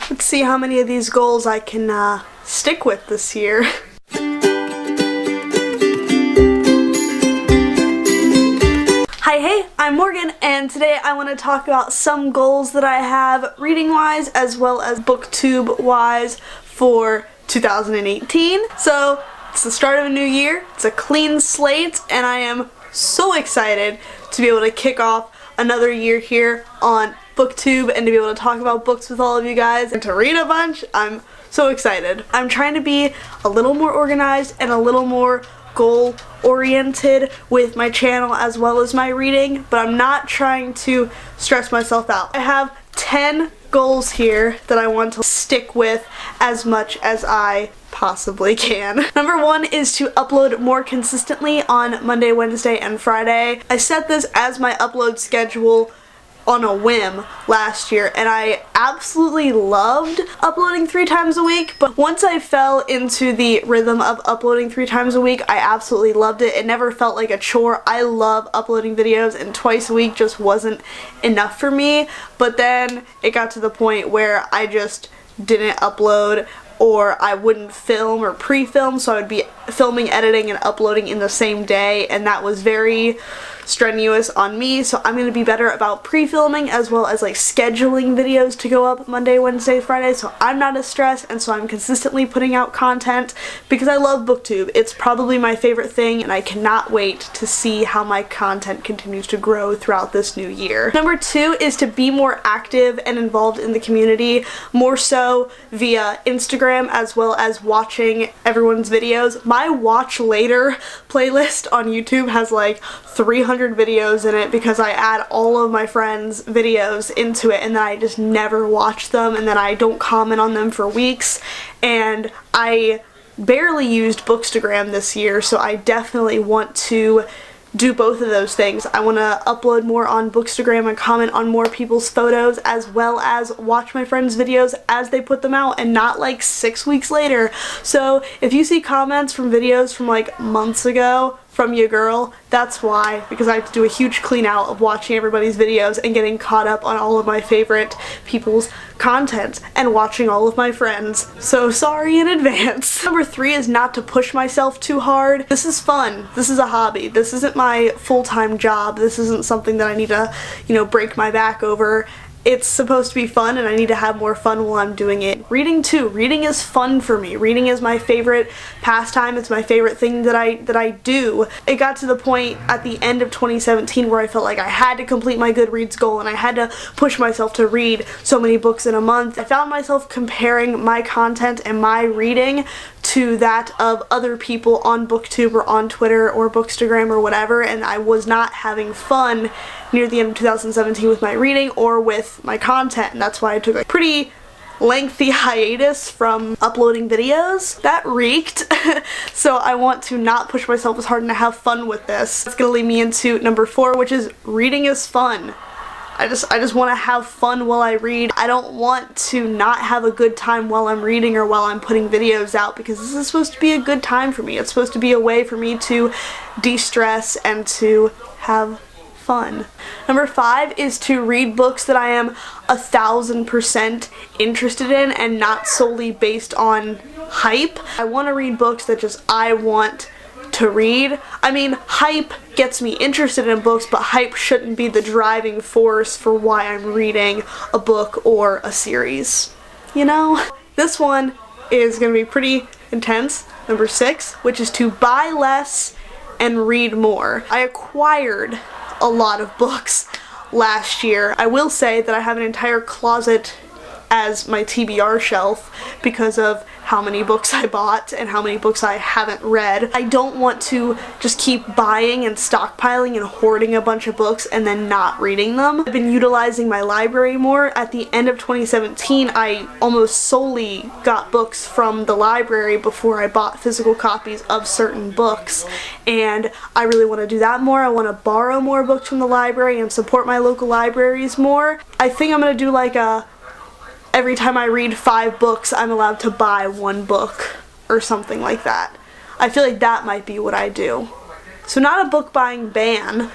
Let's see how many of these goals I can stick with this year. Hi, hey, I'm Morgan, and today I want to talk about some goals that I have reading-wise as well as booktube-wise for 2018. So, it's the start of a new year, it's a clean slate, and I am so excited to be able to kick off another year here on BookTube and to be able to talk about books with all of you guys and to read a bunch. I'm so excited. I'm trying to be a little more organized and a little more goal oriented with my channel as well as my reading, but I'm not trying to stress myself out. I have 10 goals here that I want to stick with as much as I possibly can. Number 1 is to upload more consistently on Monday, Wednesday, and Friday. I set this as my upload schedule on a whim last year, and I absolutely loved uploading 3 times a week, but once I fell into the rhythm of uploading 3 times a week, I absolutely loved it. It never felt like a chore. I love uploading videos, and twice a week just wasn't enough for me, but then it got to the point where I just didn't upload, or I wouldn't film or pre-film, so I would be filming, editing, and uploading in the same day, and that was very strenuous on me. So I'm going to be better about pre-filming as well as like scheduling videos to go up Monday, Wednesday, Friday, so I'm not as stressed, and so I'm consistently putting out content because I love BookTube. It's probably my favorite thing, and I cannot wait to see how my content continues to grow throughout this new year. Number 2 is to be more active and involved in the community, more so via Instagram as well as watching everyone's videos. My watch later playlist on YouTube has like 300 videos in it because I add all of my friends' videos into it and then I just never watch them, and then I don't comment on them for weeks, and I barely used Bookstagram this year, so I definitely want to do both of those things. I want to upload more on Bookstagram and comment on more people's photos, as well as watch my friends' videos as they put them out and not like 6 weeks later. So if you see comments from videos from like months ago from your girl, that's why, because I have to do a huge clean out of watching everybody's videos and getting caught up on all of my favorite people's content and watching all of my friends. So sorry in advance. Number 3 is not to push myself too hard. This is fun. This is a hobby. This isn't my full-time job. This isn't something that I need to, break my back over. It's supposed to be fun, and I need to have more fun while I'm doing it. Reading too. Reading is fun for me. Reading is my favorite pastime. It's my favorite thing that I do. It got to the point at the end of 2017 where I felt like I had to complete my Goodreads goal and I had to push myself to read so many books in a month. I found myself comparing my content and my reading to that of other people on BookTube or on Twitter or Bookstagram or whatever, and I was not having fun near the end of 2017 with my reading or with my content, and that's why I took a pretty lengthy hiatus from uploading videos. That reeked. So I want to not push myself as hard and to have fun with this. That's gonna lead me into number 4, which is reading is fun. I just want to have fun while I read. I don't want to not have a good time while I'm reading or while I'm putting videos out, because this is supposed to be a good time for me. It's supposed to be a way for me to de-stress and to have fun. Number 5 is to read books that I am 1000% interested in and not solely based on hype. I want to read books that just I want to read. I mean, hype gets me interested in books, but hype shouldn't be the driving force for why I'm reading a book or a series. This one is going to be pretty intense. Number 6, which is to buy less and read more. I acquired a lot of books last year. I will say that I have an entire closet as my TBR shelf because of how many books I bought and how many books I haven't read. I don't want to just keep buying and stockpiling and hoarding a bunch of books and then not reading them. I've been utilizing my library more. At the end of 2017, I almost solely got books from the library before I bought physical copies of certain books, and I really want to do that more. I want to borrow more books from the library and support my local libraries more. I think I'm going to do like every time I read 5 books, I'm allowed to buy 1 book or something like that. I feel like that might be what I do. So not a book buying ban,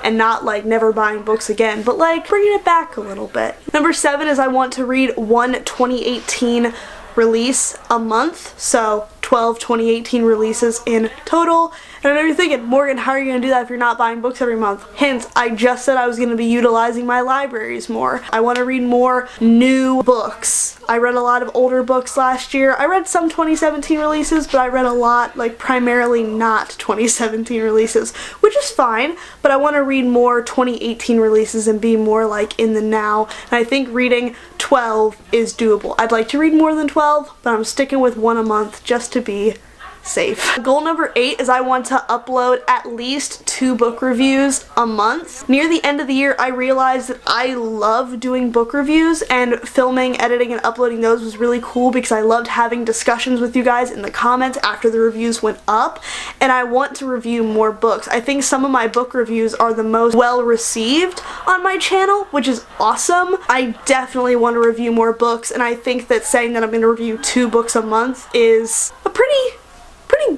and not like never buying books again, but like bringing it back a little bit. Number 7 is I want to read one 2018 release a month, so 12 2018 releases in total. And I know you're thinking, Morgan, how are you going to do that if you're not buying books every month? Hint, I just said I was going to be utilizing my libraries more. I want to read more new books. I read a lot of older books last year. I read some 2017 releases, but I read a lot, like primarily not 2017 releases, which is fine, but I want to read more 2018 releases and be more like in the now. And I think reading 12 is doable. I'd like to read more than 12, but I'm sticking with one a month just to be safe. Goal number 8 is I want to upload at least 2 book reviews a month. Near the end of the year, I realized that I love doing book reviews, and filming, editing, and uploading those was really cool because I loved having discussions with you guys in the comments after the reviews went up, and I want to review more books. I think some of my book reviews are the most well received on my channel, which is awesome. I definitely want to review more books, and I think that saying that I'm going to review 2 books a month is a pretty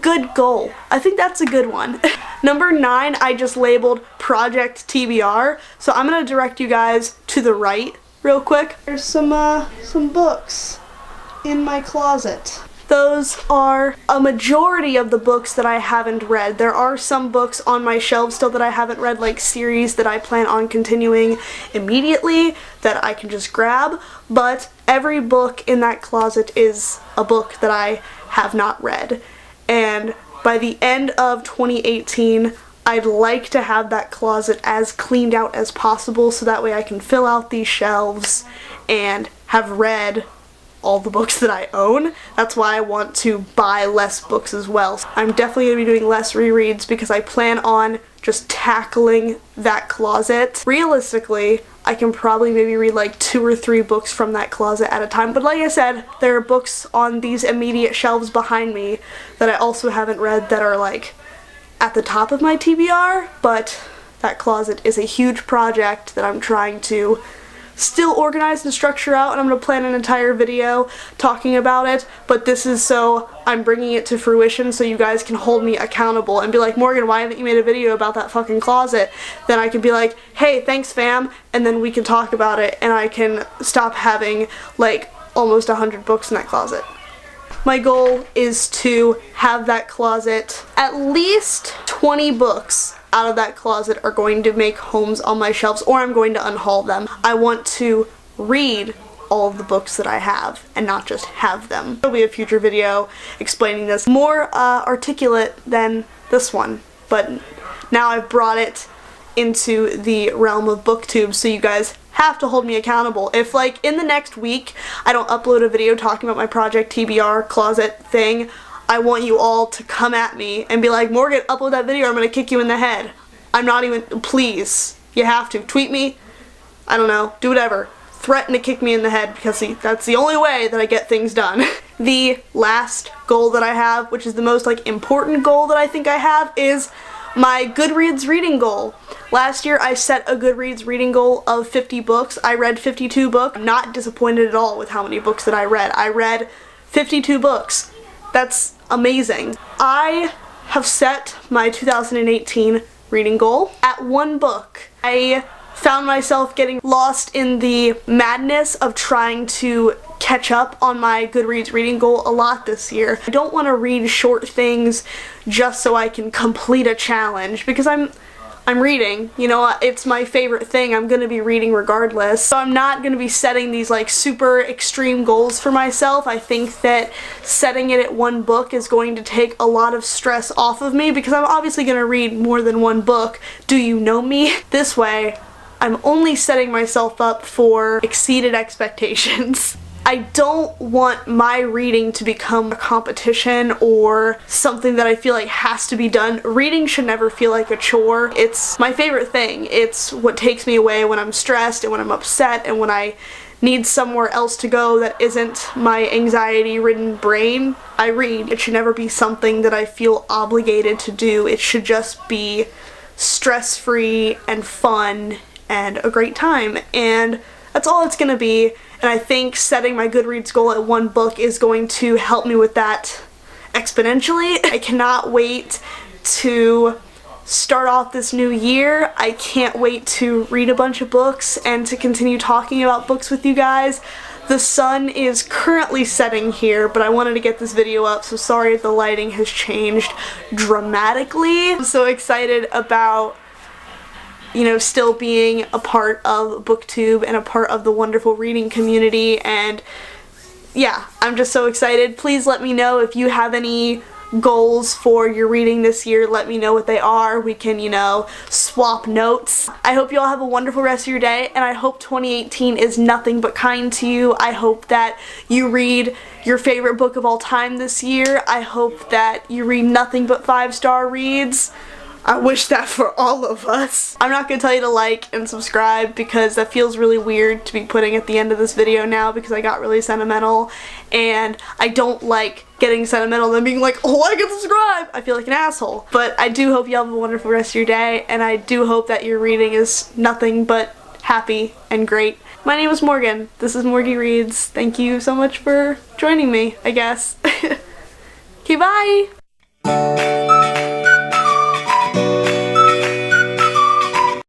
good goal. I think that's a good one. Number 9, I just labeled Project TBR, so I'm going to direct you guys to the right real quick. There's some books in my closet. Those are a majority of the books that I haven't read. There are some books on my shelves still that I haven't read, like series that I plan on continuing immediately that I can just grab, but every book in that closet is a book that I have not read. And by the end of 2018, I'd like to have that closet as cleaned out as possible so that way I can fill out these shelves and have read all the books that I own. That's why I want to buy less books as well. I'm definitely going to be doing less rereads because I plan on just tackling that closet. Realistically, I can probably maybe read like 2 or 3 books from that closet at a time, but like I said, there are books on these immediate shelves behind me that I also haven't read that are like at the top of my TBR, but that closet is a huge project that I'm trying to still organize and structure out, and I'm going to plan an entire video talking about it, but this is so I'm bringing it to fruition so you guys can hold me accountable and be like, Morgan, why haven't you made a video about that fucking closet? Then I can be like, hey, thanks fam, and then we can talk about it, and I can stop having like almost 100 books in that closet. My goal is to have that closet, at least 20 books out of that closet are going to make homes on my shelves, or I'm going to unhaul them. I want to read all of the books that I have and not just have them. There'll be a future video explaining this more articulate than this one, but now I've brought it into the realm of BookTube, so you guys have to hold me accountable. If like in the next week I don't upload a video talking about my Project TBR closet thing, I want you all to come at me and be like, Morgan, upload that video or I'm gonna kick you in the head. I'm not even, please, you have to. Tweet me, I don't know, do whatever. Threaten to kick me in the head because see, that's the only way that I get things done. The last goal that I have, which is the most like important goal that I think I have, is my Goodreads reading goal. Last year I set a Goodreads reading goal of 50 books. I read 52 books. I'm not disappointed at all with how many books that I read. I read 52 books. That's amazing. I have set my 2018 reading goal at 1 book. I found myself getting lost in the madness of trying to catch up on my Goodreads reading goal a lot this year. I don't want to read short things just so I can complete a challenge because I'm reading, you know, it's my favorite thing. I'm gonna be reading regardless. So I'm not gonna be setting these like super extreme goals for myself. I think that setting it at 1 book is going to take a lot of stress off of me because I'm obviously gonna read more than 1 book. Do you know me? This way, I'm only setting myself up for exceeded expectations. I don't want my reading to become a competition or something that I feel like has to be done. Reading should never feel like a chore. It's my favorite thing. It's what takes me away when I'm stressed and when I'm upset and when I need somewhere else to go that isn't my anxiety-ridden brain. I read. It should never be something that I feel obligated to do. It should just be stress-free and fun and a great time, and that's all it's gonna be. And I think setting my Goodreads goal at 1 book is going to help me with that exponentially. I cannot wait to start off this new year. I can't wait to read a bunch of books and to continue talking about books with you guys. The sun is currently setting here, but I wanted to get this video up, so sorry if the lighting has changed dramatically. I'm so excited about, you know, still being a part of BookTube and a part of the wonderful reading community, and yeah, I'm just so excited. Please let me know if you have any goals for your reading this year. Let me know what they are. We can, you know, swap notes. I hope you all have a wonderful rest of your day, and I hope 2018 is nothing but kind to you. I hope that you read your favorite book of all time this year. I hope that you read nothing but 5-star reads. I wish that for all of us. I'm not going to tell you to like and subscribe because that feels really weird to be putting at the end of this video now because I got really sentimental, and I don't like getting sentimental and then being like, oh, like and subscribe. I feel like an asshole. But I do hope you have a wonderful rest of your day, and I do hope that your reading is nothing but happy and great. My name is Morgan. This is MorgyyReads. Thank you so much for joining me, I guess. Okay, bye!